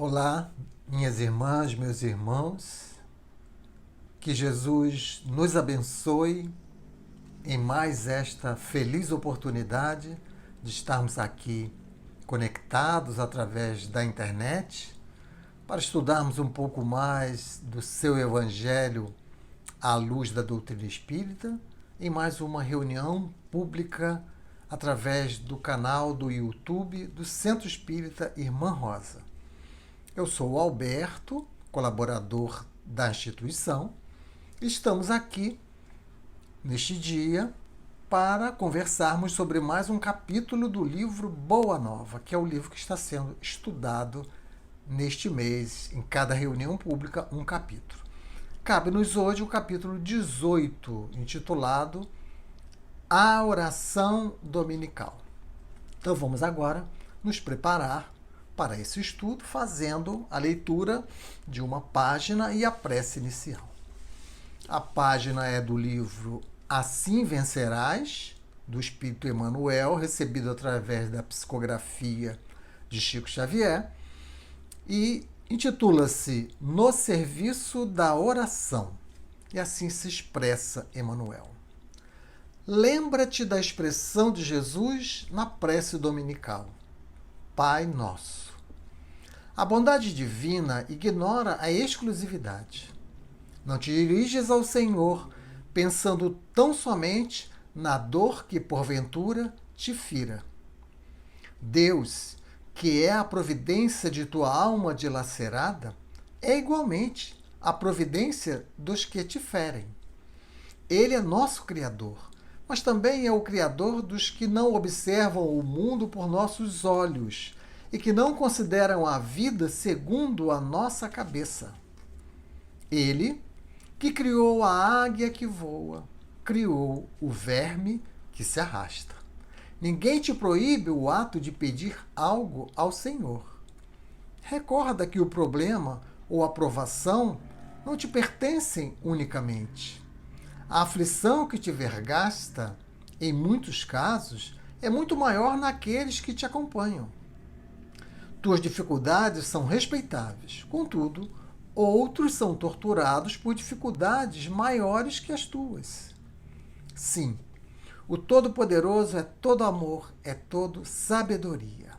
Olá, minhas irmãs, meus irmãos, que Jesus nos abençoe em mais esta feliz oportunidade de estarmos aqui conectados através da internet para estudarmos um pouco mais do seu Evangelho à luz da doutrina espírita em mais uma reunião pública através do canal do YouTube do Centro Espírita Irmã Rosa. Eu sou o Alberto, colaborador da instituição. Estamos aqui neste dia para conversarmos sobre mais um capítulo do livro Boa Nova, que é o livro que está sendo estudado neste mês, em cada reunião pública, um capítulo. Cabe-nos hoje o capítulo 18, intitulado A Oração Dominical. Então vamos agora nos preparar para esse estudo, fazendo a leitura de uma página e a prece inicial. A página é do livro Assim Vencerás, do Espírito Emmanuel, recebido através da psicografia de Chico Xavier, e intitula-se No Serviço da Oração. E assim se expressa Emmanuel. Lembra-te da expressão de Jesus na prece dominical. Pai Nosso. A bondade divina ignora a exclusividade. Não te diriges ao Senhor pensando tão somente na dor que porventura te fira. Deus, que é a providência de tua alma dilacerada, é igualmente a providência dos que te ferem. Ele é nosso Criador, mas também é o Criador dos que não observam o mundo por nossos olhos e que não consideram a vida segundo a nossa cabeça. Ele, que criou a águia que voa, criou o verme que se arrasta. Ninguém te proíbe o ato de pedir algo ao Senhor. Recorda que o problema ou a provação não te pertencem unicamente. A aflição que te vergasta, em muitos casos, é muito maior naqueles que te acompanham. Tuas dificuldades são respeitáveis, contudo, outros são torturados por dificuldades maiores que as tuas. Sim, o Todo-Poderoso é todo amor, é todo sabedoria.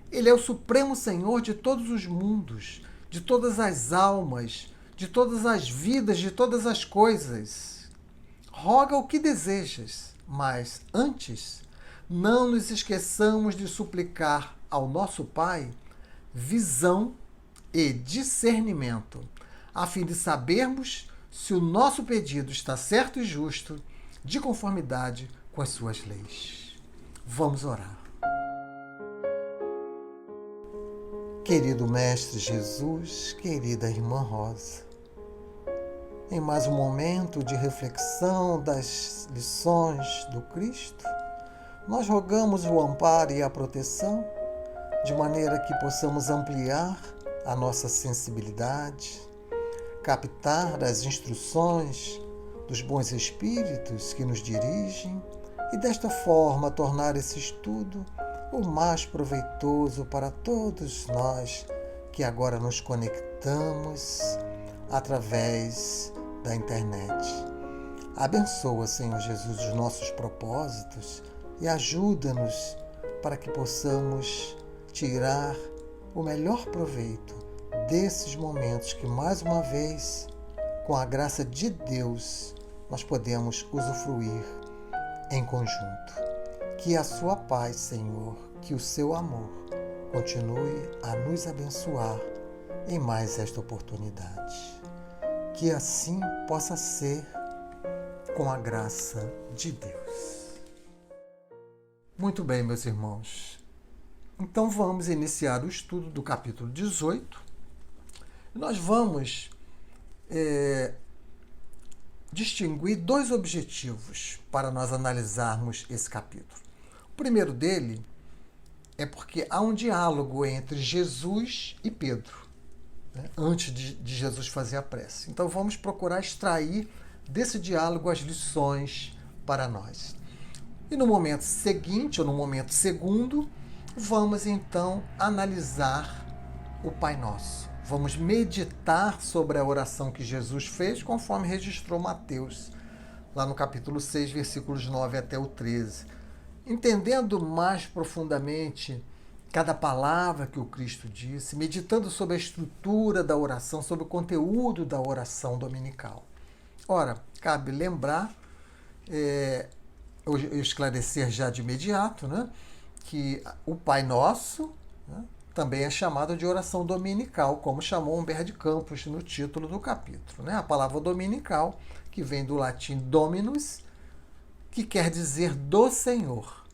Ele é o Supremo Senhor de todos os mundos, de todas as almas, de todas as vidas, de todas as coisas. Roga o que desejas, mas antes, não nos esqueçamos de suplicar ao nosso Pai visão e discernimento, a fim de sabermos se o nosso pedido está certo e justo, de conformidade com as suas leis. Vamos orar. Querido Mestre Jesus, querida Irmã Rosa, em mais um momento de reflexão das lições do Cristo, nós rogamos o amparo e a proteção, de maneira que possamos ampliar a nossa sensibilidade, captar as instruções dos bons espíritos que nos dirigem e, desta forma, tornar esse estudo o mais proveitoso para todos nós que agora nos conectamos através da internet. Abençoa, Senhor Jesus, os nossos propósitos e ajuda-nos para que possamos tirar o melhor proveito desses momentos que, mais uma vez, com a graça de Deus, nós podemos usufruir em conjunto. Que a sua paz, Senhor, que o seu amor continue a nos abençoar em mais esta oportunidade. Que assim possa ser com a graça de Deus. Muito bem, meus irmãos. Então vamos iniciar o estudo do capítulo 18. Nós vamos distinguir dois objetivos para nós analisarmos esse capítulo. O primeiro dele é porque há um diálogo entre Jesus e Pedro, né, antes de Jesus fazer a prece. Então vamos procurar extrair desse diálogo as lições para nós. E no momento seguinte, ou no momento segundo, vamos então analisar o Pai Nosso. Vamos meditar sobre a oração que Jesus fez, conforme registrou Mateus, lá no capítulo 6, versículos 9 até o 13. Entendendo mais profundamente cada palavra que o Cristo disse, meditando sobre a estrutura da oração, sobre o conteúdo da oração dominical. Ora, cabe lembrar, eu esclarecer já de imediato, né, que o Pai Nosso, né, também é chamado de oração dominical, como chamou Humberto de Campos no título do capítulo. Né? A palavra dominical, que vem do latim dominus, que quer dizer do Senhor.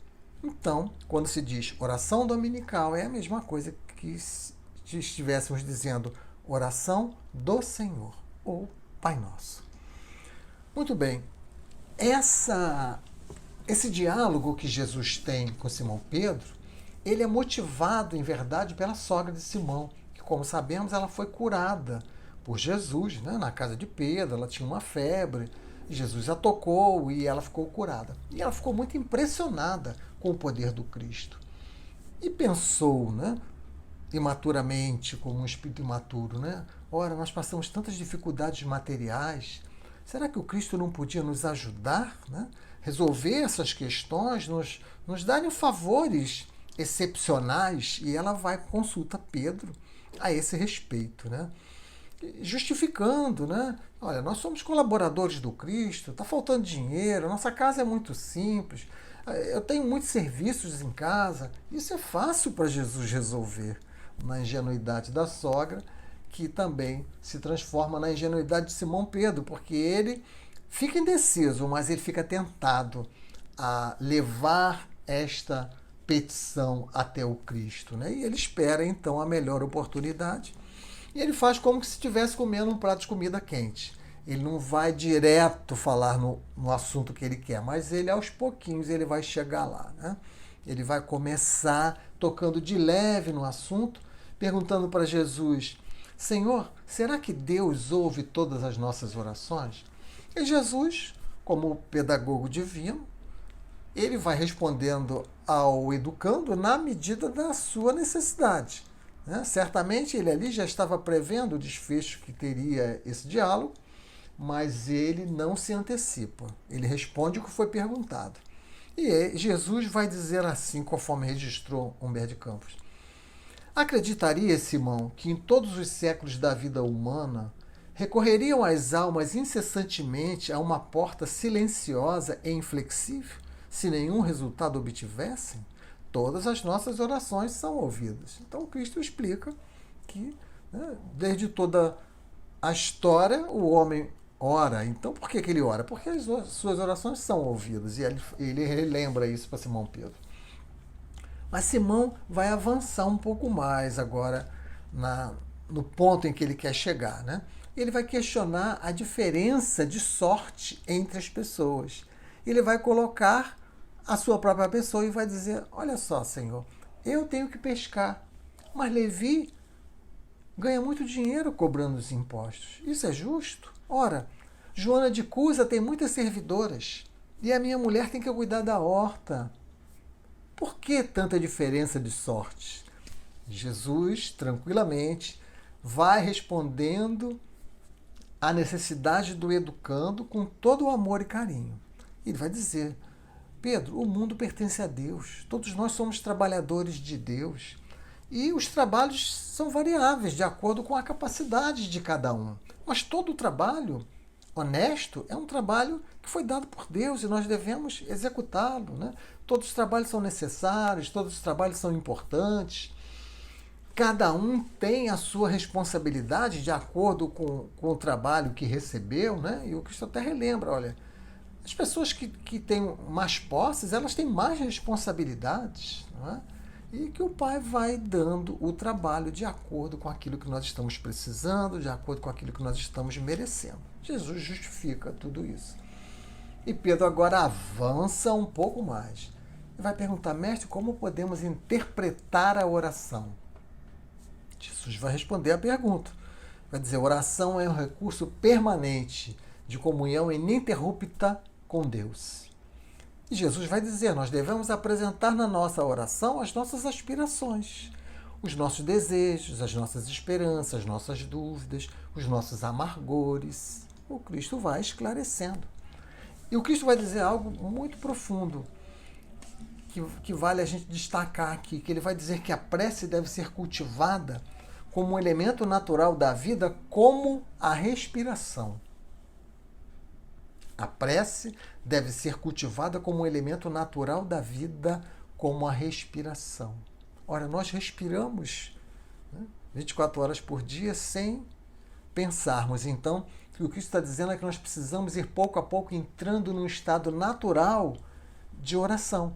Então, quando se diz oração dominical, é a mesma coisa que se estivéssemos dizendo oração do Senhor, ou Pai Nosso. Muito bem, esse diálogo que Jesus tem com Simão Pedro, ele é motivado, em verdade, pela sogra de Simão, que, como sabemos, ela foi curada por Jesus, né, na casa de Pedro. Ela tinha uma febre, Jesus a tocou e ela ficou curada. E ela ficou muito impressionada com o poder do Cristo. E pensou, né, imaturamente, como um espírito imaturo, né? Ora, nós passamos tantas dificuldades materiais, será que o Cristo não podia nos ajudar, né? Resolver essas questões, nos darem favores excepcionais? E ela vai consulta Pedro a esse respeito, né? Justificando, né? Olha, nós somos colaboradores do Cristo, está faltando dinheiro, nossa casa é muito simples, eu tenho muitos serviços em casa. Isso é fácil para Jesus resolver, na ingenuidade da sogra, que também se transforma na ingenuidade de Simão Pedro, porque ele fica indeciso, mas ele fica tentado a levar esta petição até o Cristo, né? E ele espera então a melhor oportunidade. E ele faz como se estivesse comendo um prato de comida quente. Ele não vai direto falar no assunto que ele quer, mas ele aos pouquinhos ele vai chegar lá, né? Ele vai começar tocando de leve no assunto, perguntando para Jesus: Senhor, será que Deus ouve todas as nossas orações? E Jesus, como pedagogo divino, ele vai respondendo ao educando na medida da sua necessidade. Né? Certamente ele ali já estava prevendo o desfecho que teria esse diálogo, mas ele não se antecipa. Ele responde o que foi perguntado. E Jesus vai dizer assim, conforme registrou Humberto de Campos: acreditaria, Simão, que em todos os séculos da vida humana recorreriam as almas incessantemente a uma porta silenciosa e inflexível, se nenhum resultado obtivessem? Todas as nossas orações são ouvidas. Então Cristo explica que, né, desde toda a história, o homem ora. Então por que ele ora? Porque as suas orações são ouvidas. E ele relembra isso para Simão Pedro. Mas Simão vai avançar um pouco mais agora no ponto em que ele quer chegar, né? Ele vai questionar a diferença de sorte entre as pessoas. Ele vai colocar a sua própria pessoa e vai dizer: olha só, Senhor, eu tenho que pescar, mas Levi ganha muito dinheiro cobrando os impostos. Isso é justo? Ora, Joana de Cusa tem muitas servidoras e a minha mulher tem que cuidar da horta. Por que tanta diferença de sorte? Jesus, tranquilamente, vai respondendo à necessidade do educando com todo o amor e carinho. Ele vai dizer: Pedro, o mundo pertence a Deus. Todos nós somos trabalhadores de Deus. E os trabalhos são variáveis de acordo com a capacidade de cada um. Mas todo o trabalho honesto é um trabalho que foi dado por Deus e nós devemos executá-lo, né? Todos os trabalhos são necessários, todos os trabalhos são importantes. Cada um tem a sua responsabilidade de acordo com o trabalho que recebeu, né? E o Cristo até relembra, olha, as pessoas que têm mais posses, elas têm mais responsabilidades, não é? E que o Pai vai dando o trabalho de acordo com aquilo que nós estamos precisando, de acordo com aquilo que nós estamos merecendo. Jesus justifica tudo isso. E Pedro agora avança um pouco mais. E vai perguntar: mestre, como podemos interpretar a oração? Jesus vai responder a pergunta. Vai dizer: oração é um recurso permanente de comunhão ininterrupta com Deus. E Jesus vai dizer: nós devemos apresentar na nossa oração as nossas aspirações, os nossos desejos, as nossas esperanças, as nossas dúvidas, os nossos amargores. O Cristo vai esclarecendo. E o Cristo vai dizer algo muito profundo, que vale a gente destacar aqui, que ele vai dizer que a prece deve ser cultivada como um elemento natural da vida, como a respiração. A prece deve ser cultivada como um elemento natural da vida, como a respiração. Ora, nós respiramos, né, 24 horas por dia sem pensarmos. Então, o que o Cristo está dizendo é que nós precisamos ir pouco a pouco entrando num estado natural de oração.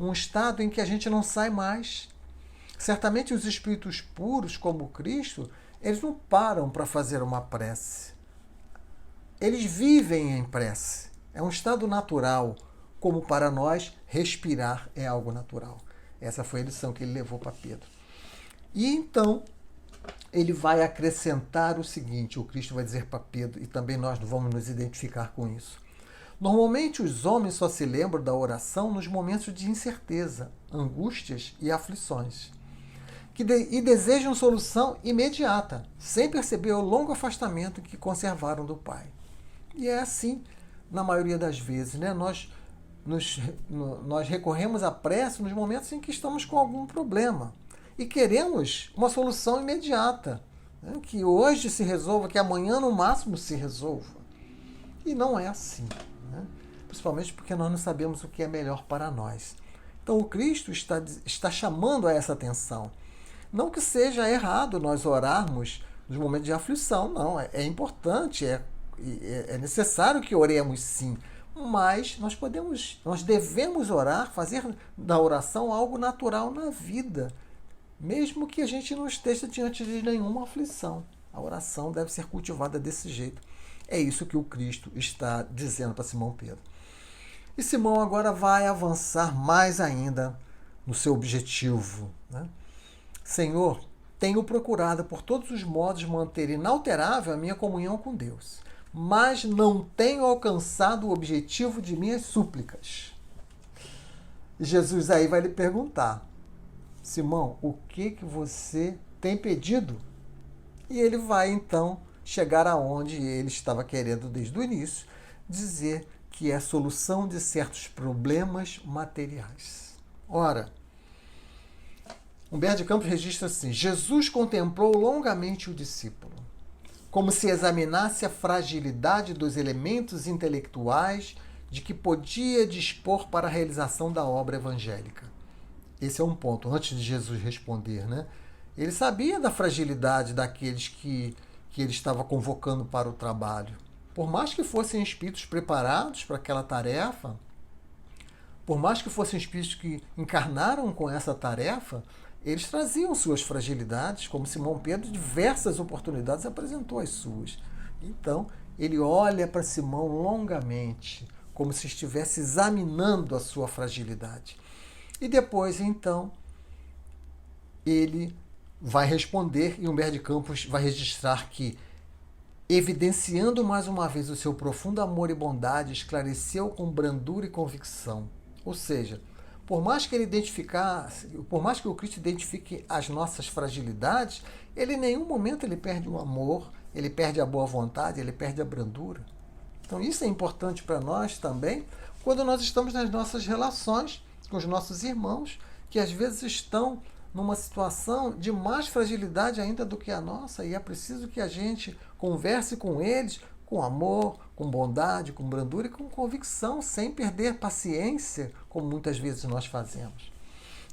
Um estado em que a gente não sai mais. Certamente os espíritos puros, como Cristo, eles não param para fazer uma prece. Eles vivem em prece. É um estado natural, como para nós respirar é algo natural. Essa foi a lição que ele levou para Pedro. E então, ele vai acrescentar o seguinte, o Cristo vai dizer para Pedro, e também nós vamos nos identificar com isso. Normalmente os homens só se lembram da oração nos momentos de incerteza, angústias e aflições, e desejam solução imediata, sem perceber o longo afastamento que conservaram do Pai. E é assim, na maioria das vezes, né? Nós recorremos à prece nos momentos em que estamos com algum problema e queremos uma solução imediata, né? Que hoje se resolva, que amanhã no máximo se resolva. E não é assim, né? Principalmente porque nós não sabemos o que é melhor para nós. Então o Cristo está chamando a essa atenção. Não que seja errado nós orarmos nos momentos de aflição, não. É importante, é necessário que oremos sim. Mas nós devemos orar, fazer da oração algo natural na vida, mesmo que a gente não esteja diante de nenhuma aflição. A oração deve ser cultivada desse jeito. É isso que o Cristo está dizendo para Simão Pedro. E Simão agora vai avançar mais ainda no seu objetivo, né? Senhor, tenho procurado por todos os modos manter inalterável a minha comunhão com Deus, mas não tenho alcançado o objetivo de minhas súplicas. E Jesus aí vai lhe perguntar, Simão, o que você tem pedido? E ele vai então chegar aonde ele estava querendo desde o início, dizer que é a solução de certos problemas materiais. Ora, Humberto de Campos registra assim, Jesus contemplou longamente o discípulo, como se examinasse a fragilidade dos elementos intelectuais de que podia dispor para a realização da obra evangélica. Esse é um ponto, antes de Jesus responder, né? Ele sabia da fragilidade daqueles que ele estava convocando para o trabalho. Por mais que fossem espíritos preparados para aquela tarefa, por mais que fossem espíritos que encarnaram com essa tarefa, eles traziam suas fragilidades, como Simão Pedro, diversas oportunidades apresentou as suas. Então, ele olha para Simão longamente, como se estivesse examinando a sua fragilidade. E depois, então, ele vai responder, e Humberto de Campos vai registrar que, evidenciando mais uma vez o seu profundo amor e bondade, esclareceu com brandura e convicção. Ou seja, por mais que o Cristo identifique as nossas fragilidades, ele em nenhum momento ele perde o amor, ele perde a boa vontade, ele perde a brandura. Então isso é importante para nós também, quando nós estamos nas nossas relações com os nossos irmãos, que às vezes estão numa situação de mais fragilidade ainda do que a nossa, e é preciso que a gente converse com eles com amor, com bondade, com brandura e com convicção, sem perder paciência, como muitas vezes nós fazemos.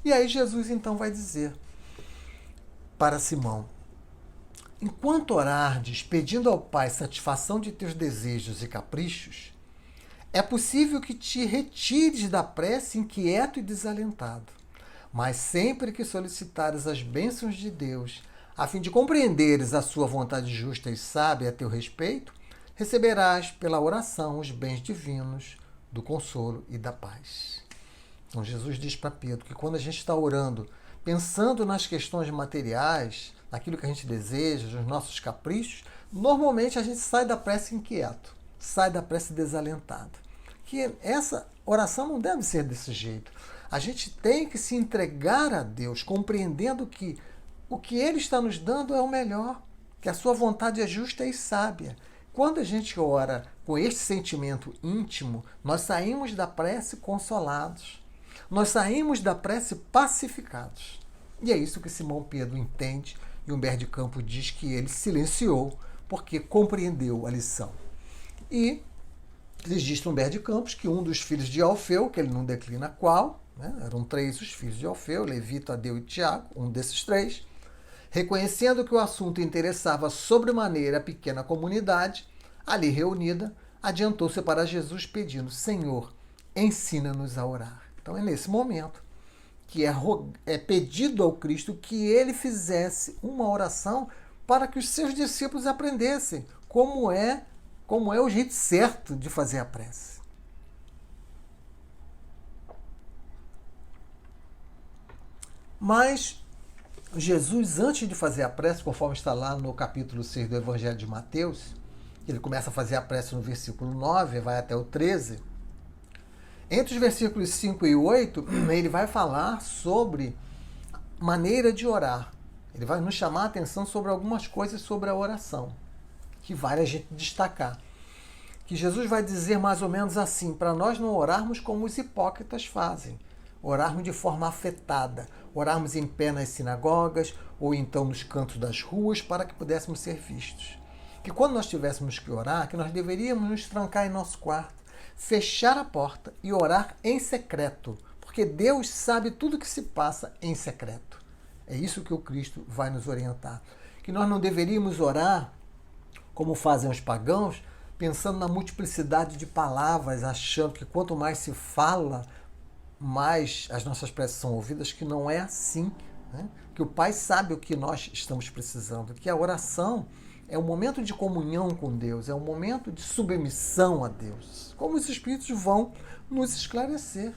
E aí Jesus então vai dizer para Simão, enquanto orardes, pedindo ao Pai satisfação de teus desejos e caprichos, é possível que te retires da prece inquieto e desalentado. Mas sempre que solicitares as bênçãos de Deus, a fim de compreenderes a sua vontade justa e sábia a teu respeito, receberás pela oração os bens divinos do consolo e da paz. Então Jesus diz para Pedro que quando a gente está orando, pensando nas questões materiais, naquilo que a gente deseja, nos nossos caprichos, normalmente a gente sai da prece inquieto, sai da prece desalentado. Que essa oração não deve ser desse jeito. A gente tem que se entregar a Deus, compreendendo que o que Ele está nos dando é o melhor, que a sua vontade é justa e sábia. Quando a gente ora com este sentimento íntimo, nós saímos da prece consolados. Nós saímos da prece pacificados. E é isso que Simão Pedro entende, e Humberto de Campos diz que ele silenciou porque compreendeu a lição. E registra Humberto de Campos que um dos filhos de Alfeu, que ele não declina qual, né, eram 3 os filhos de Alfeu, Levi, Tadeu e Tiago, um desses 3, reconhecendo que o assunto interessava sobremaneira a pequena comunidade ali reunida, adiantou-se para Jesus pedindo: Senhor, ensina-nos a orar. Então é nesse momento que é pedido ao Cristo que ele fizesse uma oração para que os seus discípulos aprendessem como é o jeito certo de fazer a prece. Mas Jesus, antes de fazer a prece, conforme está lá no capítulo 6 do Evangelho de Mateus, ele começa a fazer a prece no versículo 9, vai até o 13. Entre os versículos 5 e 8, ele vai falar sobre maneira de orar. Ele vai nos chamar a atenção sobre algumas coisas sobre a oração, que vale a gente destacar. Que Jesus vai dizer mais ou menos assim, para nós não orarmos como os hipócritas fazem, orarmos de forma afetada, orarmos em pé nas sinagogas ou então nos cantos das ruas para que pudéssemos ser vistos. Que quando nós tivéssemos que orar, que nós deveríamos nos trancar em nosso quarto, fechar a porta e orar em secreto, porque Deus sabe tudo que se passa em secreto. É isso que o Cristo vai nos orientar. Que nós não deveríamos orar como fazem os pagãos, pensando na multiplicidade de palavras, achando que quanto mais se fala, mais as nossas preces são ouvidas, que não é assim, né? Que o Pai sabe o que nós estamos precisando, que a oração é um momento de comunhão com Deus, é um momento de submissão a Deus, como os Espíritos vão nos esclarecer,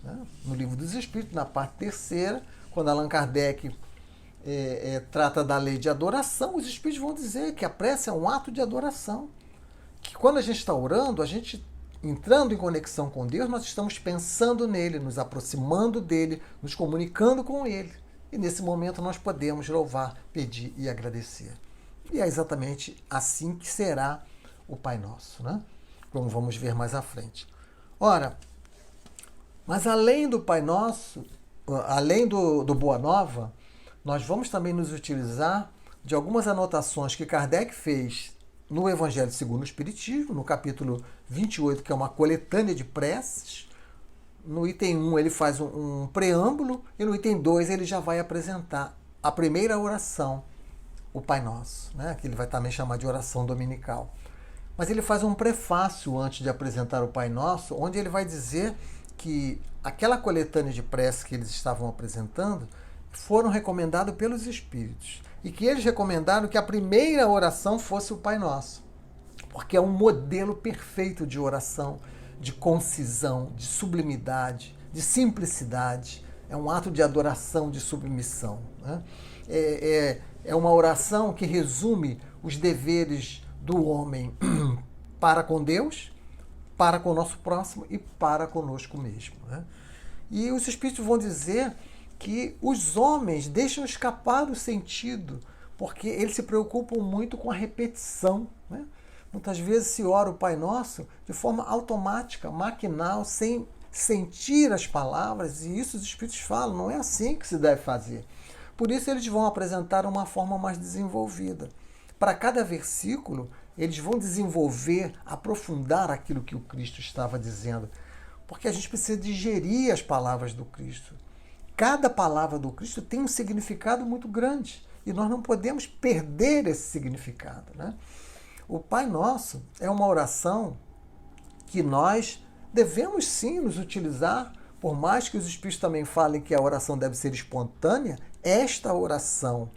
né? No Livro dos Espíritos, na parte 3ª, quando Allan Kardec trata da lei de adoração, os Espíritos vão dizer que a prece é um ato de adoração, que quando a gente está orando, a gente entrando em conexão com Deus, nós estamos pensando nele, nos aproximando dele, nos comunicando com ele. E nesse momento nós podemos louvar, pedir e agradecer. E é exatamente assim que será o Pai Nosso, né? Como vamos ver mais à frente. Ora, mas além do Pai Nosso, além do Boa Nova, nós vamos também nos utilizar de algumas anotações que Kardec fez no Evangelho segundo o Espiritismo, no capítulo 28, que é uma coletânea de preces. No item 1 ele faz um preâmbulo e no item 2 ele já vai apresentar a primeira oração, o Pai Nosso, né? Que ele vai também chamar de oração dominical. Mas ele faz um prefácio antes de apresentar o Pai Nosso, onde ele vai dizer que aquela coletânea de preces que eles estavam apresentando foram recomendados pelos Espíritos. E que eles recomendaram que a primeira oração fosse o Pai Nosso, porque é um modelo perfeito de oração, de concisão, de sublimidade, de simplicidade. É um ato de adoração, de submissão, né? É uma oração que resume os deveres do homem para com Deus, para com o nosso próximo e para conosco mesmo, né? E os Espíritos vão dizer que os homens deixam escapar o sentido, porque eles se preocupam muito com a repetição, né? Muitas vezes se ora o Pai Nosso de forma automática, maquinal, sem sentir as palavras, e isso os Espíritos falam, não é assim que se deve fazer. Por isso eles vão apresentar uma forma mais desenvolvida. Para cada versículo, eles vão desenvolver, aprofundar aquilo que o Cristo estava dizendo, porque a gente precisa digerir as palavras do Cristo. Cada palavra do Cristo tem um significado muito grande e nós não podemos perder esse significado, né? O Pai Nosso é uma oração que nós devemos sim nos utilizar, por mais que os Espíritos também falem que a oração deve ser espontânea. Esta oração,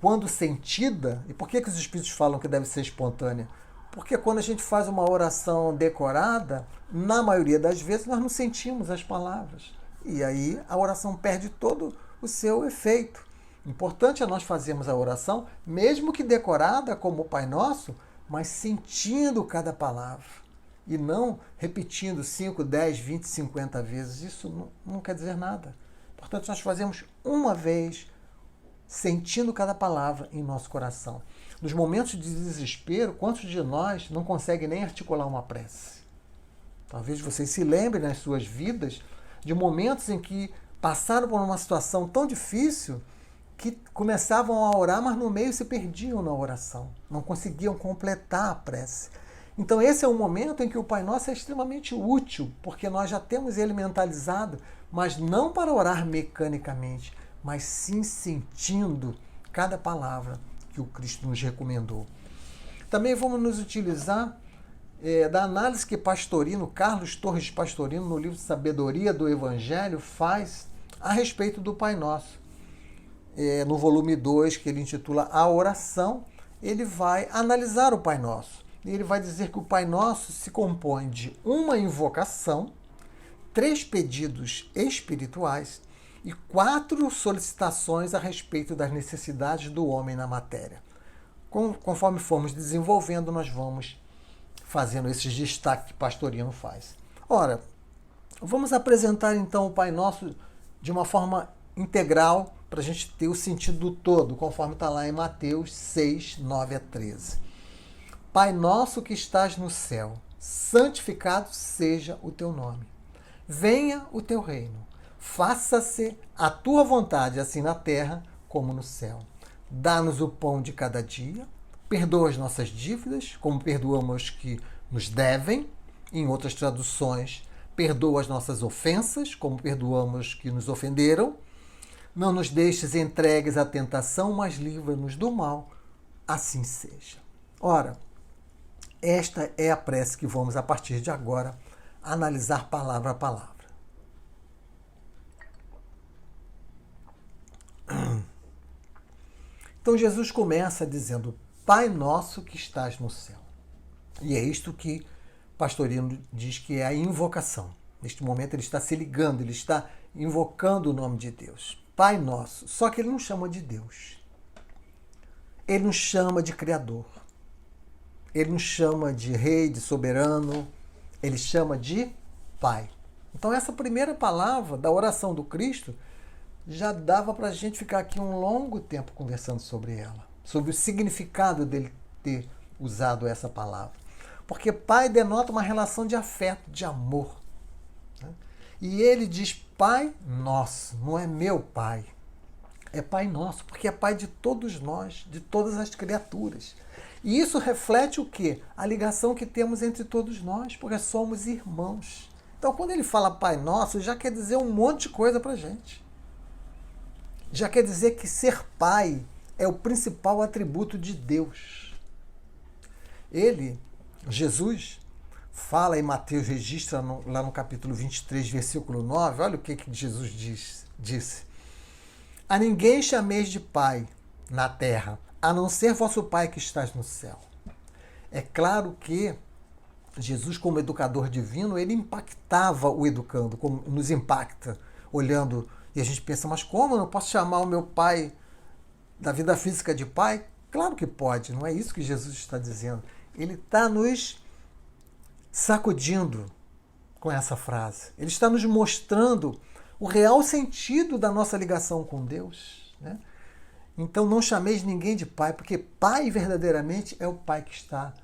quando sentida, e por que os Espíritos falam que deve ser espontânea? Porque quando a gente faz uma oração decorada, na maioria das vezes nós não sentimos as palavras. E aí a oração perde todo o seu efeito. Importante é nós fazermos a oração, mesmo que decorada como o Pai Nosso, mas sentindo cada palavra. E não repetindo 5, 10, 20, 50 vezes. Isso não quer dizer nada. Portanto, nós fazemos uma vez, sentindo cada palavra em nosso coração. Nos momentos de desespero, quantos de nós não conseguem nem articular uma prece? Talvez vocês se lembrem nas suas vidas de momentos em que passaram por uma situação tão difícil que começavam a orar, mas no meio se perdiam na oração, não conseguiam completar a prece. Então esse é um momento em que o Pai Nosso é extremamente útil, porque nós já temos ele mentalizado, mas não para orar mecanicamente, mas sim sentindo cada palavra que o Cristo nos recomendou. Também vamos nos utilizar da análise que Pastorino, Carlos Torres Pastorino, no livro Sabedoria do Evangelho, faz a respeito do Pai Nosso. No volume 2, que ele intitula A Oração, ele vai analisar o Pai Nosso. E ele vai dizer que o Pai Nosso se compõe de uma invocação, 3 pedidos espirituais e 4 solicitações a respeito das necessidades do homem na matéria. Conforme formos desenvolvendo, nós vamos fazendo esses destaques que Pastorino faz. Ora, vamos apresentar então o Pai Nosso de uma forma integral para a gente ter o sentido todo, conforme está lá em Mateus 6, 9 a 13. Pai nosso que estás no céu, santificado seja o teu nome. Venha o teu reino. Faça-se a tua vontade, assim na terra como no céu. Dá-nos o pão de cada dia. Perdoa as nossas dívidas, como perdoamos que nos devem. Em outras traduções, perdoa as nossas ofensas, como perdoamos que nos ofenderam. Não nos deixes entregues à tentação, mas livra-nos do mal. Assim seja. Ora, esta é a prece que vamos, a partir de agora, analisar palavra a palavra. Então Jesus começa dizendo: Pai nosso que estás no céu. E é isto que Pastorino diz que é a invocação. Neste momento ele está se ligando, ele está invocando o nome de Deus. Pai nosso. Só que ele não chama de Deus. Ele não chama de Criador. Ele não chama de rei, de soberano, ele chama de Pai. Então essa primeira palavra da oração do Cristo já dava para a gente ficar aqui um longo tempo conversando sobre ela, sobre o significado dele ter usado essa palavra. Porque Pai denota uma relação de afeto, de amor. Né? E ele diz Pai nosso, não é meu Pai. É Pai nosso, porque é Pai de todos nós, de todas as criaturas. E isso reflete o quê? A ligação que temos entre todos nós, porque somos irmãos. Então, quando ele fala Pai Nosso, já quer dizer um monte de coisa para a gente. Já quer dizer que ser pai é o principal atributo de Deus. Ele, Jesus, fala em Mateus, registra lá no capítulo 23, versículo 9, olha o que Jesus disse. A ninguém chameis de pai na terra, a não ser vosso Pai que estás no céu. É claro que Jesus, como educador divino, ele impactava o educando, como nos impacta, olhando, e a gente pensa, mas como eu não posso chamar o meu pai da vida física de pai? Claro que pode, não é isso que Jesus está dizendo. Ele está nos sacudindo com essa frase. Ele está nos mostrando o real sentido da nossa ligação com Deus, né? Então não chameis ninguém de pai, porque pai verdadeiramente é o pai que está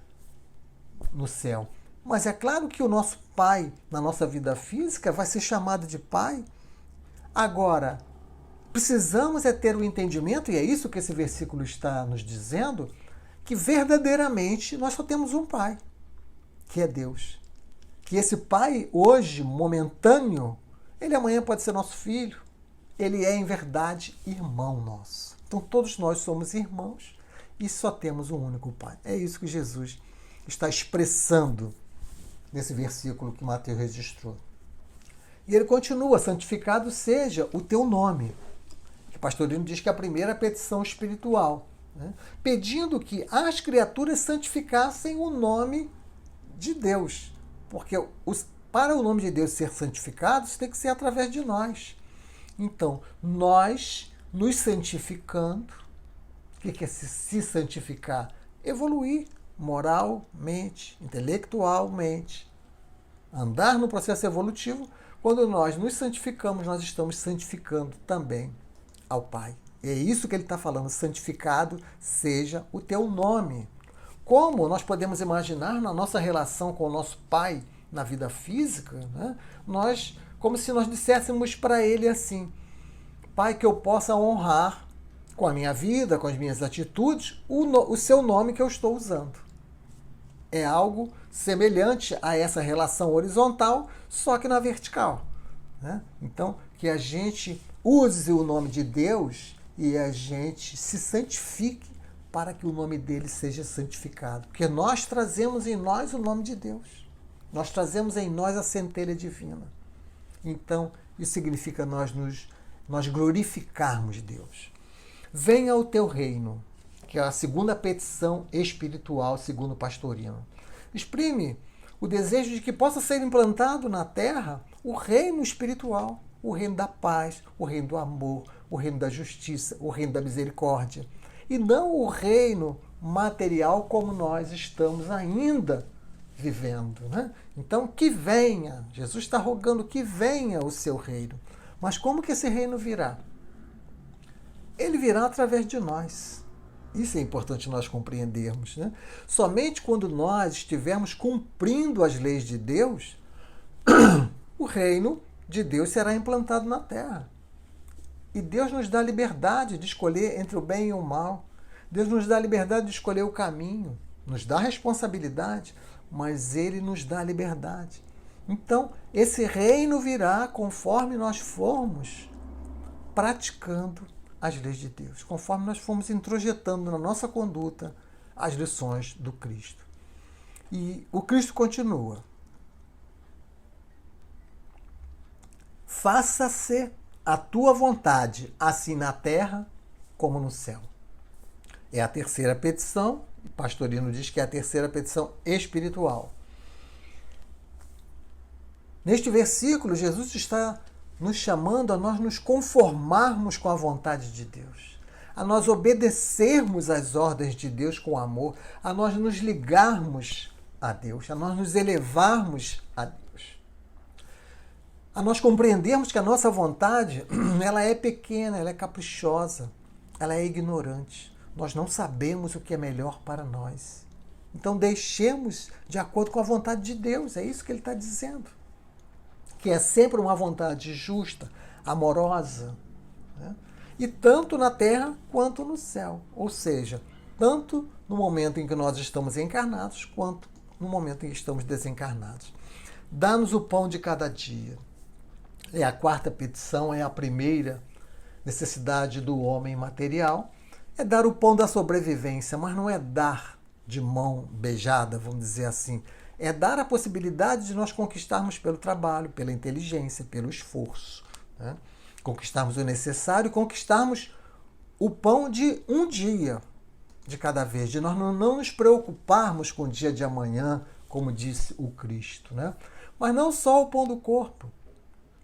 no céu. Mas é claro que o nosso pai, na nossa vida física, vai ser chamado de pai. Agora, precisamos ter o entendimento, e é isso que esse versículo está nos dizendo, que verdadeiramente nós só temos um pai, que é Deus. Que esse pai, hoje, momentâneo, ele amanhã pode ser nosso filho. Ele é, em verdade, irmão nosso. Então, todos nós somos irmãos e só temos um único Pai. É isso que Jesus está expressando nesse versículo que Mateus registrou. E ele continua, santificado seja o teu nome. Que Pastorino diz que é a primeira petição espiritual, né? Pedindo que as criaturas santificassem o nome de Deus. Porque para o nome de Deus ser santificado, isso tem que ser através de nós. Então, nós nos santificando, o que é se santificar? Evoluir moralmente, intelectualmente, andar no processo evolutivo. Quando nós nos santificamos, nós estamos santificando também ao Pai. É isso que ele está falando, santificado seja o teu nome. Como nós podemos imaginar na nossa relação com o nosso Pai na vida física, né? Como se nós disséssemos para ele assim: Pai, que eu possa honrar com a minha vida, com as minhas atitudes, o seu nome que eu estou usando. É algo semelhante a essa relação horizontal, só que na vertical, né? Então, que a gente use o nome de Deus e a gente se santifique para que o nome dele seja santificado. Porque nós trazemos em nós o nome de Deus. Nós trazemos em nós a centelha divina. Então, isso significa nós glorificarmos Deus. Venha o teu reino, que é a segunda petição espiritual, segundo o Pastorino. Exprime o desejo de que possa ser implantado na terra o reino espiritual, o reino da paz, o reino do amor, o reino da justiça, o reino da misericórdia. E não o reino material como nós estamos ainda vivendo, né? Então, que venha, Jesus está rogando que venha o seu reino. Mas como que esse reino virá? Ele virá através de nós. Isso é importante nós compreendermos, né? Somente quando nós estivermos cumprindo as leis de Deus, o reino de Deus será implantado na terra. E Deus nos dá liberdade de escolher entre o bem e o mal. Deus nos dá liberdade de escolher o caminho. Nos dá responsabilidade, mas Ele nos dá liberdade. Então, esse reino virá conforme nós formos praticando as leis de Deus, conforme nós formos introjetando na nossa conduta as lições do Cristo. E o Cristo continua: faça-se a tua vontade, assim na terra como no céu. É a terceira petição, e Pastorino diz que é a terceira petição espiritual. Neste versículo, Jesus está nos chamando a nós nos conformarmos com a vontade de Deus, a nós obedecermos às ordens de Deus com amor, a nós nos ligarmos a Deus, a nós nos elevarmos a Deus. A nós compreendermos que a nossa vontade, ela é pequena, ela é caprichosa, ela é ignorante. Nós não sabemos o que é melhor para nós. Então deixemos de acordo com a vontade de Deus, é isso que ele está dizendo. Que é sempre uma vontade justa, amorosa, né? E tanto na terra quanto no céu. Ou seja, tanto no momento em que nós estamos encarnados, quanto no momento em que estamos desencarnados. Dá-nos o pão de cada dia. É a quarta petição, é a primeira necessidade do homem material. É dar o pão da sobrevivência, mas não é dar de mão beijada, vamos dizer assim. É dar a possibilidade de nós conquistarmos pelo trabalho, pela inteligência, pelo esforço, né? Conquistarmos o necessário, conquistarmos o pão de um dia de cada vez, de nós não nos preocuparmos com o dia de amanhã, como disse o Cristo, né? Mas não só o pão do corpo.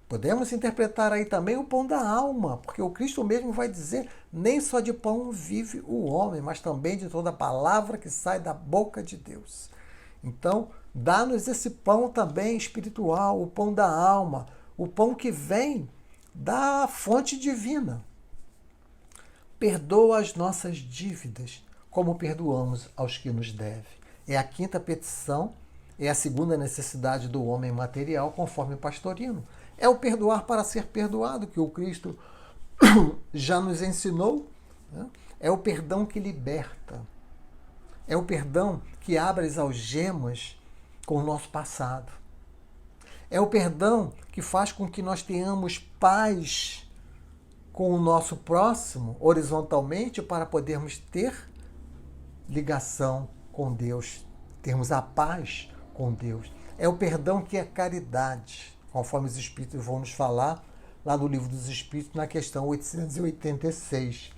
Podemos interpretar aí também o pão da alma, porque o Cristo mesmo vai dizer: nem só de pão vive o homem, mas também de toda palavra que sai da boca de Deus. Então, dá-nos esse pão também espiritual, o pão da alma, o pão que vem da fonte divina. Perdoa as nossas dívidas, como perdoamos aos que nos devem. É a quinta petição, é a segunda necessidade do homem material, conforme Pastorino. É o perdoar para ser perdoado, que o Cristo já nos ensinou, né? É o perdão que liberta. É o perdão que abre as algemas com o nosso passado. É o perdão que faz com que nós tenhamos paz com o nosso próximo, horizontalmente, para podermos ter ligação com Deus, termos a paz com Deus. É o perdão que é caridade, conforme os Espíritos vão nos falar lá no Livro dos Espíritos, na questão 886.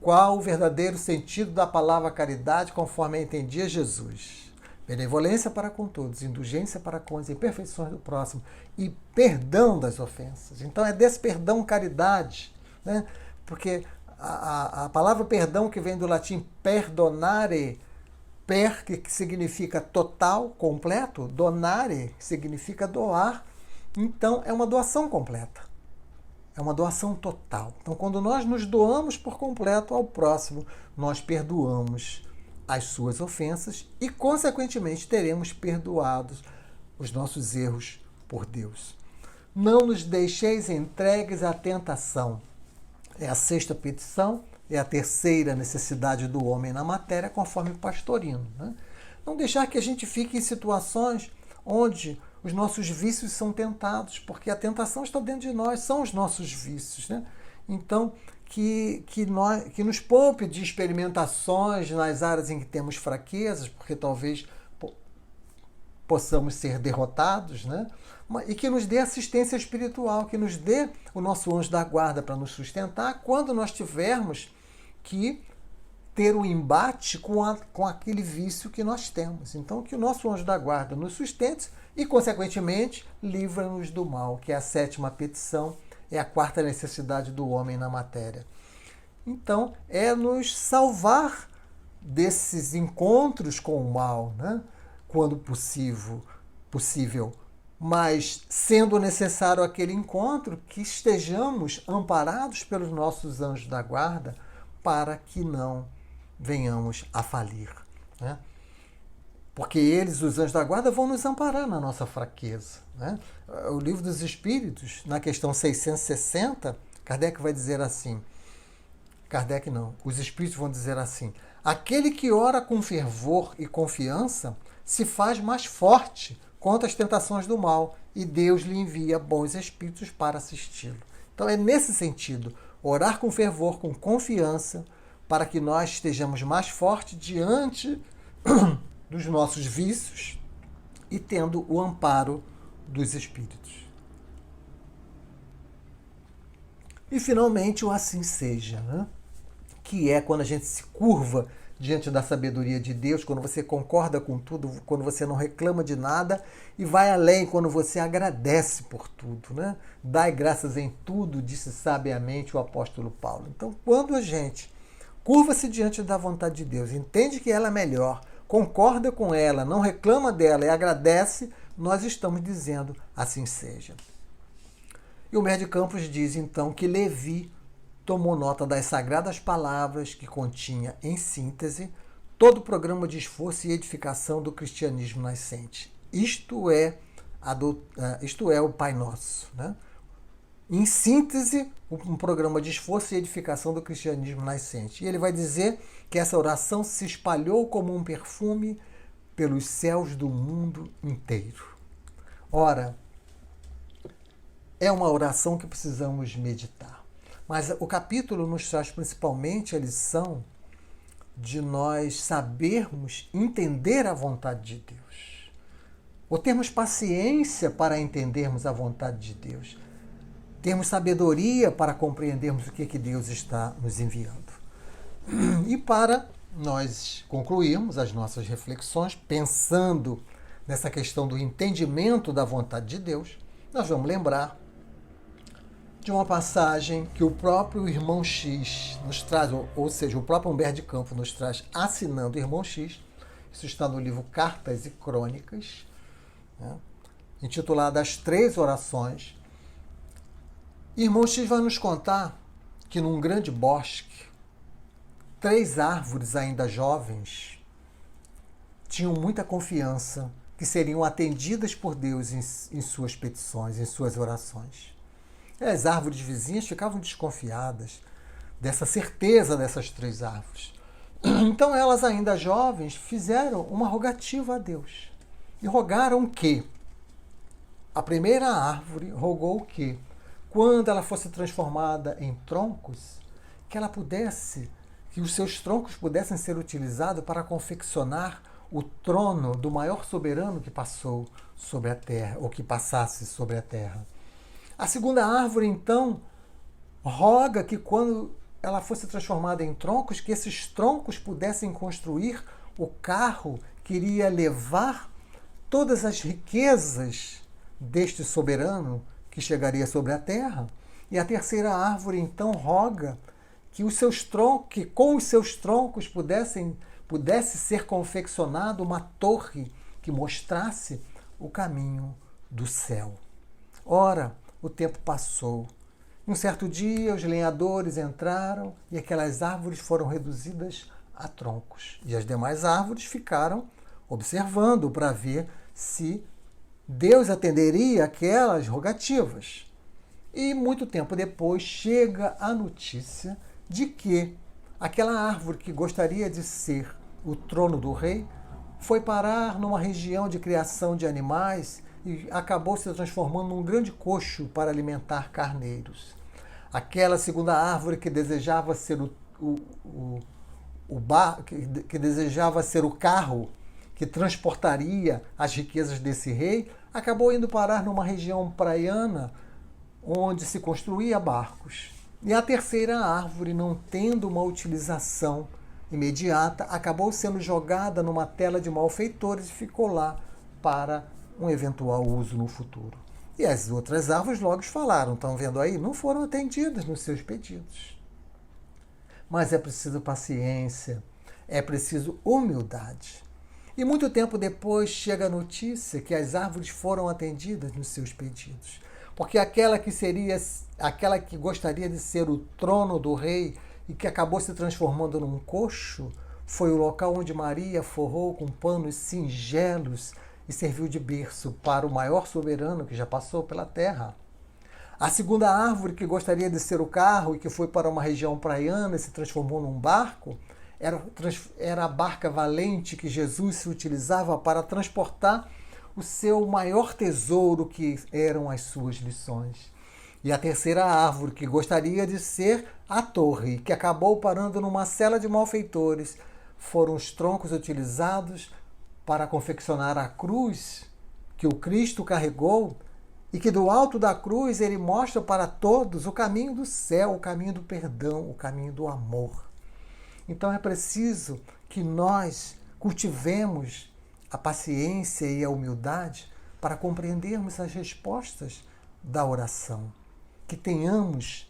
Qual o verdadeiro sentido da palavra caridade, conforme a entendia Jesus? Benevolência para com todos, indulgência para com as imperfeições do próximo e perdão das ofensas. Então é desse perdão caridade, né? Porque a palavra perdão, que vem do latim perdonare, que significa total, completo, donare, que significa doar. Então é uma doação completa. É uma doação total. Então, quando nós nos doamos por completo ao próximo, nós perdoamos as suas ofensas e, consequentemente, teremos perdoados os nossos erros por Deus. Não nos deixeis entregues à tentação. É a sexta petição, é a terceira necessidade do homem na matéria, conforme Pastorino. Né? Não deixar que a gente fique em situações onde os nossos vícios são tentados, porque a tentação está dentro de nós, são os nossos vícios. Né? Então, que nos poupe de experimentações nas áreas em que temos fraquezas, porque talvez possamos ser derrotados, né? E que nos dê assistência espiritual, que nos dê o nosso anjo da guarda para nos sustentar quando nós tivermos que ter o embate com aquele vício que nós temos. Então, que o nosso anjo da guarda nos sustente e, consequentemente, livra-nos do mal, que é a sétima petição, é a quarta necessidade do homem na matéria. Então, é nos salvar desses encontros com o mal, né? Quando possível, mas sendo necessário aquele encontro, que estejamos amparados pelos nossos anjos da guarda para que não venhamos a falir. Né? Porque eles, os anjos da guarda, vão nos amparar na nossa fraqueza. Né? O Livro dos Espíritos, na questão 660, Kardec vai dizer assim, Kardec não, os Espíritos vão dizer assim: aquele que ora com fervor e confiança se faz mais forte contra as tentações do mal e Deus lhe envia bons espíritos para assisti-lo. Então é nesse sentido, orar com fervor, com confiança, para que nós estejamos mais fortes diante dos nossos vícios e tendo o amparo dos espíritos. E finalmente o assim seja, né? Que é quando a gente se curva diante da sabedoria de Deus, quando você concorda com tudo, quando você não reclama de nada e vai além, quando você agradece por tudo. Né? Dai graças em tudo, disse sabiamente o apóstolo Paulo. Então, quando a gente curva-se diante da vontade de Deus, entende que ela é melhor, concorda com ela, não reclama dela e agradece, nós estamos dizendo assim seja. E o Humberto de Campos diz, então, que Levi tomou nota das sagradas palavras que continha, em síntese, todo o programa de esforço e edificação do cristianismo nascente. Isto é o Pai Nosso. Né? Em síntese, um programa de esforço e edificação do cristianismo nascente. E ele vai dizer que essa oração se espalhou como um perfume pelos céus do mundo inteiro. Ora, é uma oração que precisamos meditar. Mas o capítulo nos traz principalmente a lição de nós sabermos entender a vontade de Deus. Ou termos paciência para entendermos a vontade de Deus. Termos sabedoria para compreendermos o que Deus está nos enviando. E para nós concluirmos as nossas reflexões, pensando nessa questão do entendimento da vontade de Deus, nós vamos lembrar de uma passagem que o próprio Irmão X nos traz, ou seja, o próprio Humberto de Campos nos traz assinando Irmão X. Isso está no livro Cartas e Crônicas, né, intitulado As Três Orações. Irmão X vai nos contar que num grande bosque, 3 árvores ainda jovens tinham muita confiança que seriam atendidas por Deus em suas petições, em suas orações. As árvores vizinhas ficavam desconfiadas dessa certeza dessas 3 árvores. Então elas, ainda jovens, fizeram uma rogativa a Deus. E rogaram que a primeira árvore rogou que, quando ela fosse transformada em troncos, que os seus troncos pudessem ser utilizados para confeccionar o trono do maior soberano que passou sobre a terra, ou que passasse sobre a terra. A segunda árvore, então, roga que quando ela fosse transformada em troncos, que esses troncos pudessem construir o carro que iria levar todas as riquezas deste soberano que chegaria sobre a terra. E a terceira árvore, então, roga que com os seus troncos pudesse ser confeccionada uma torre que mostrasse o caminho do céu. Ora, o tempo passou Um certo dia, os lenhadores entraram e aquelas árvores foram reduzidas a troncos. E as demais árvores ficaram observando para ver se Deus atenderia aquelas rogativas. E muito tempo depois chega a notícia de que aquela árvore que gostaria de ser o trono do rei foi parar numa região de criação de animais e acabou se transformando num grande coxo para alimentar carneiros. Aquela segunda árvore que desejava ser que desejava ser o carro que transportaria as riquezas desse rei, acabou indo parar numa região praiana onde se construía barcos. E a terceira árvore, não tendo uma utilização imediata, acabou sendo jogada numa tela de malfeitores e ficou lá para um eventual uso no futuro. E as outras árvores logo falaram, estão vendo aí? Não foram atendidas nos seus pedidos. Mas é preciso paciência, é preciso humildade. E muito tempo depois chega a notícia que as árvores foram atendidas nos seus pedidos. Porque aquela que gostaria de ser o trono do rei e que acabou se transformando num coxo, foi o local onde Maria forrou com panos singelos e serviu de berço para o maior soberano que já passou pela terra. A segunda árvore, que gostaria de ser o carro e que foi para uma região praiana e se transformou num barco, era a barca valente que Jesus se utilizava para transportar o seu maior tesouro, que eram as suas lições. E a terceira árvore, que gostaria de ser a torre, que acabou parando numa cela de malfeitores, foram os troncos utilizados para confeccionar a cruz que o Cristo carregou e que do alto da cruz ele mostra para todos o caminho do céu, o caminho do perdão, o caminho do amor. Então é preciso que nós cultivemos a paciência e a humildade para compreendermos as respostas da oração. Que tenhamos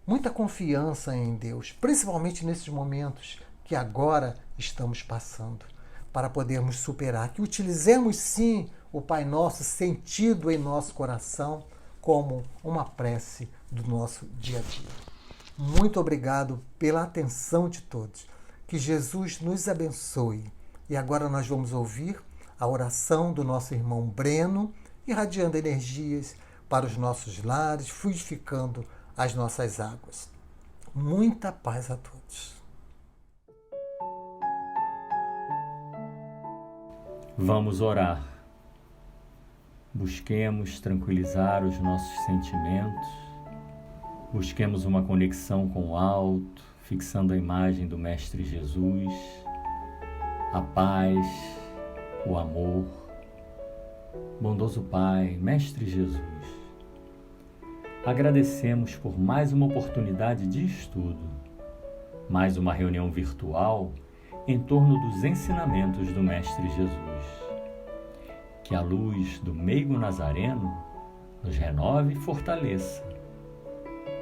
muita confiança em Deus, principalmente nesses momentos que agora estamos passando, para podermos superar. Que utilizemos sim o Pai Nosso sentido em nosso coração como uma prece do nosso dia a dia. Muito obrigado pela atenção de todos. Que Jesus nos abençoe. E agora nós vamos ouvir a oração do nosso irmão Breno, irradiando energias para os nossos lares, fluidificando as nossas águas. Muita paz a todos. Vamos orar. Busquemos tranquilizar os nossos sentimentos. Busquemos uma conexão com o alto, fixando a imagem do Mestre Jesus, a paz, o amor. Bondoso Pai, Mestre Jesus, agradecemos por mais uma oportunidade de estudo, mais uma reunião virtual em torno dos ensinamentos do Mestre Jesus. Que a luz do meigo nazareno nos renove e fortaleça,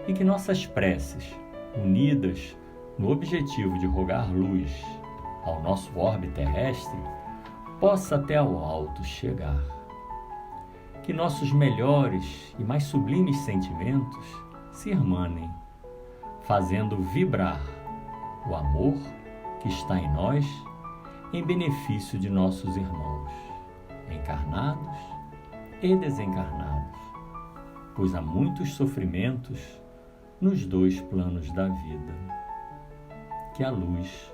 e que nossas preces, unidas no objetivo de rogar luz ao nosso orbe terrestre, possa até ao alto chegar. Que nossos melhores e mais sublimes sentimentos se irmanem, fazendo vibrar o amor que está em nós em benefício de nossos irmãos, encarnados e desencarnados, pois há muitos sofrimentos nos dois planos da vida. Que a luz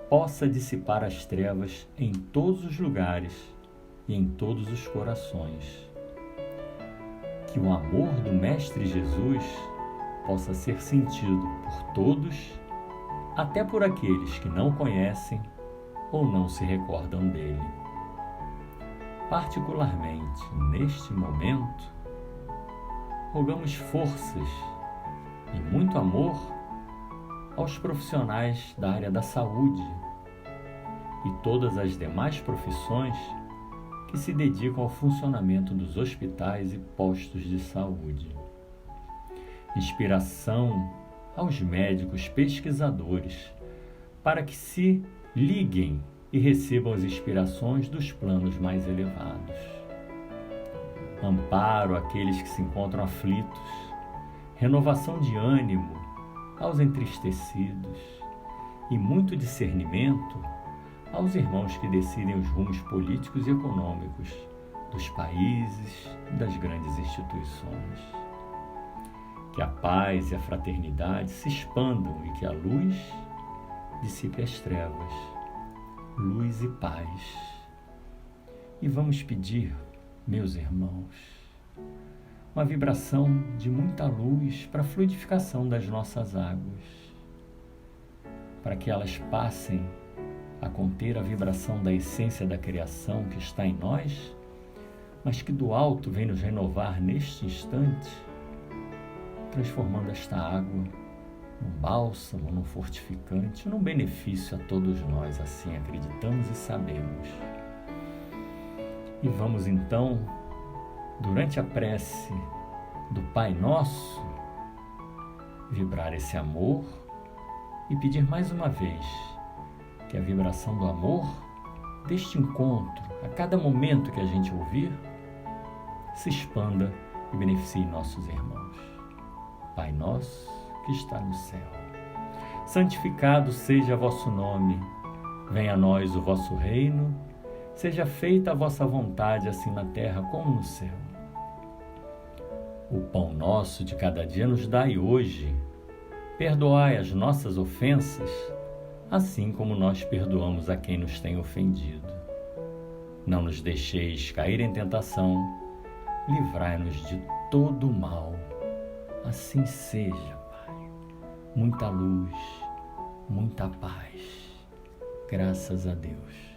possa dissipar as trevas em todos os lugares e em todos os corações. Que o amor do Mestre Jesus possa ser sentido por todos, até por aqueles que não conhecem ou não se recordam dele. Particularmente neste momento, rogamos forças e muito amor aos profissionais da área da saúde e todas as demais profissões que se dedicam ao funcionamento dos hospitais e postos de saúde. Inspiração aos médicos pesquisadores para que se liguem e recebam as inspirações dos planos mais elevados. Amparo àqueles que se encontram aflitos renovação de ânimo aos entristecidos e muito discernimento aos irmãos que decidem os rumos políticos e econômicos dos países e das grandes instituições. Que a paz e a fraternidade se expandam e que a luz dissipe as trevas, luz e paz. E vamos pedir, meus irmãos, uma vibração de muita luz para a fluidificação das nossas águas, para que elas passem a conter a vibração da essência da criação que está em nós, mas que do alto vem nos renovar neste instante, transformando esta água num bálsamo, num fortificante, num benefício a todos nós, assim acreditamos e sabemos. E vamos então, durante a prece do Pai Nosso, vibrar esse amor e pedir mais uma vez que a vibração do amor deste encontro, a cada momento que a gente ouvir, se expanda e beneficie nossos irmãos. Pai nosso que está no céu, santificado seja vosso nome, venha a nós o vosso reino, seja feita a vossa vontade, assim na terra como no céu. O pão nosso de cada dia nos dai hoje, perdoai as nossas ofensas, assim como nós perdoamos a quem nos tem ofendido. Não nos deixeis cair em tentação, livrai-nos de todo o mal. Assim seja, Pai. Muita luz, muita paz. Graças a Deus.